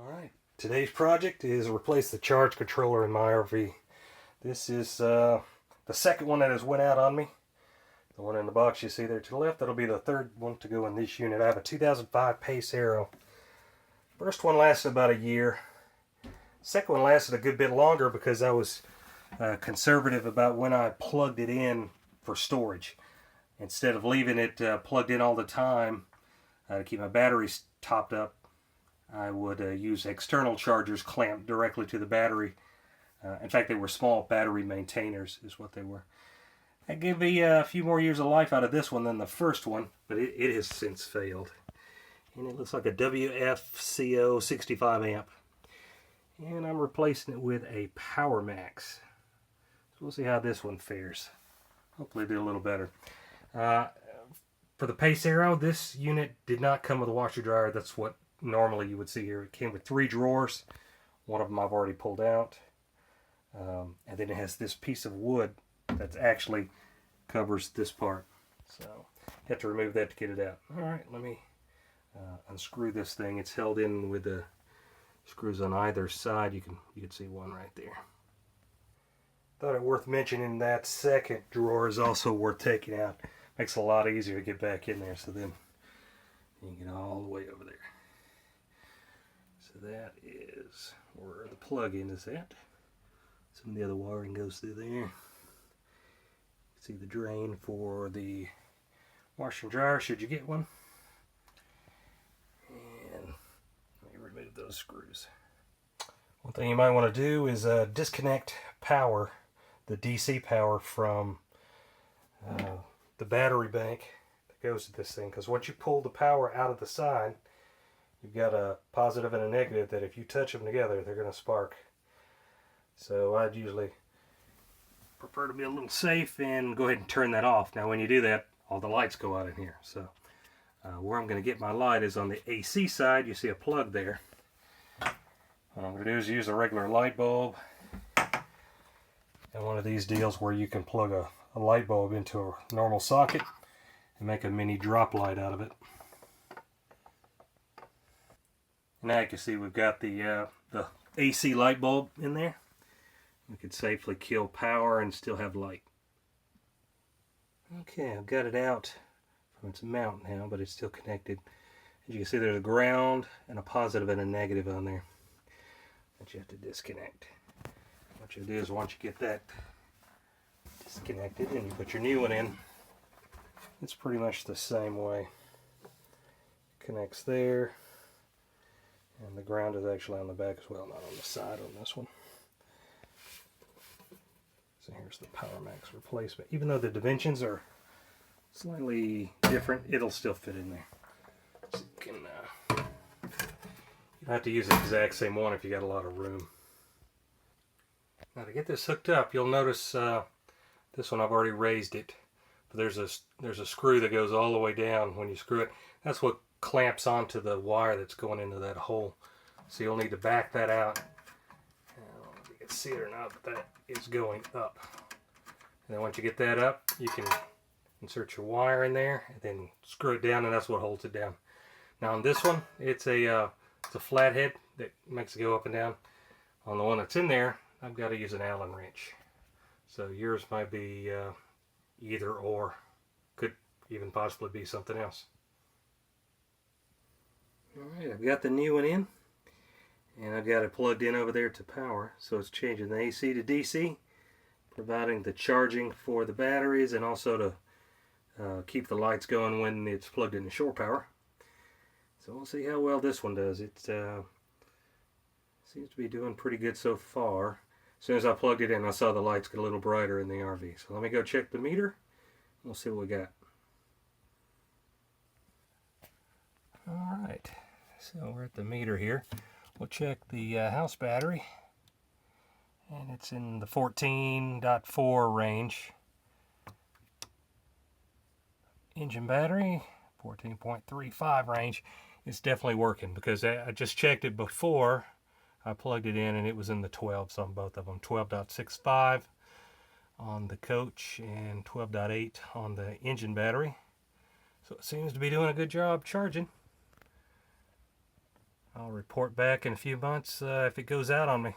Alright, today's project is replace the charge controller in my RV. This is the second one that has went out on me. The one in the box you see there to the left, that'll be the third one to go in this unit. I have a 2005 Pace Aero. First one lasted about a year. Second one lasted a good bit longer because I was conservative about when I plugged it in for storage. Instead of leaving it plugged in all the time to keep my batteries topped up, I would use external chargers clamped directly to the battery. In fact, they were small battery maintainers is what they were. That gave me a few more years of life out of this one than the first one, but it has since failed. And it looks like a WFCO 65 amp. And I'm replacing it with a Power Max. So we'll see how this one fares. Hopefully do a little better. For the Pace Aero, this unit did not come with a washer dryer. That's what normally you would see here. It came with 3 drawers. One of them I've already pulled out. And then it has this piece of wood that actually covers this part. So you have to remove that to get it out. Alright, let me unscrew this thing. It's held in with the screws on either side. You can see one right there. Thought it worth mentioning that second drawer is also worth taking out. Makes it a lot easier to get back in there. So then you can get all the way over there. So that is where the plug-in is at. Some of the other wiring goes through there. See the drain for the washer and dryer should you get one. And let me remove those screws. One thing you might want to do is disconnect power, the DC power from the battery bank that goes to this thing, because once you pull the power out of the side, you've got a positive and a negative that if you touch them together, they're going to spark. So I'd usually prefer to be a little safe and go ahead and turn that off. Now when you do that, all the lights go out in here. So where I'm going to get my light is on the AC side. You see a plug there. What I'm going to do is use a regular light bulb and one of these deals where you can plug a light bulb into a normal socket and make a mini drop light out of it. Now you can see we've got the AC light bulb in there. We could safely kill power and still have light. Okay, I've got it out from its mount now, but it's still connected. As you can see, there's a ground and a positive and a negative on there that you have to disconnect. What you'll do is once you get that disconnected and you put your new one in, it's pretty much the same way. Connects there, and the ground is actually on the back as well, not on the side on this one. So here's the Power Max replacement. Even though the dimensions are slightly different, it'll still fit in there. So you can, you don't have to use the exact same one if you got a lot of room. Now to get this hooked up, you'll notice this one I've already raised it. But there's a screw that goes all the way down when you screw it. That's what clamps onto the wire that's going into that hole. So you'll need to back that out. I don't know if you can see it or not, but that is going up. And then once you get that up, you can insert your wire in there and then screw it down, and that's what holds it down. Now on this one, it's a flathead that makes it go up and down. On the one that's in there, I've got to use an Allen wrench. So yours might be either or, could even possibly be something else. Alright, I've got the new one in, and I've got it plugged in over there to power, so it's changing the AC to DC, providing the charging for the batteries and also to keep the lights going when it's plugged into shore power. So we'll see how well this one does. It seems to be doing pretty good so far. As soon as I plugged it in, I saw the lights get a little brighter in the RV. So let me go check the meter. We'll see what we got. Alright, so we're at the meter here. We'll check the house battery. And it's in the 14.4 range. Engine battery, 14.35 range. It's definitely working because I just checked it before I plugged it in and it was in the 12s on both of them. 12.65 on the coach and 12.8 on the engine battery. So it seems to be doing a good job charging. I'll report back in a few months if it goes out on me.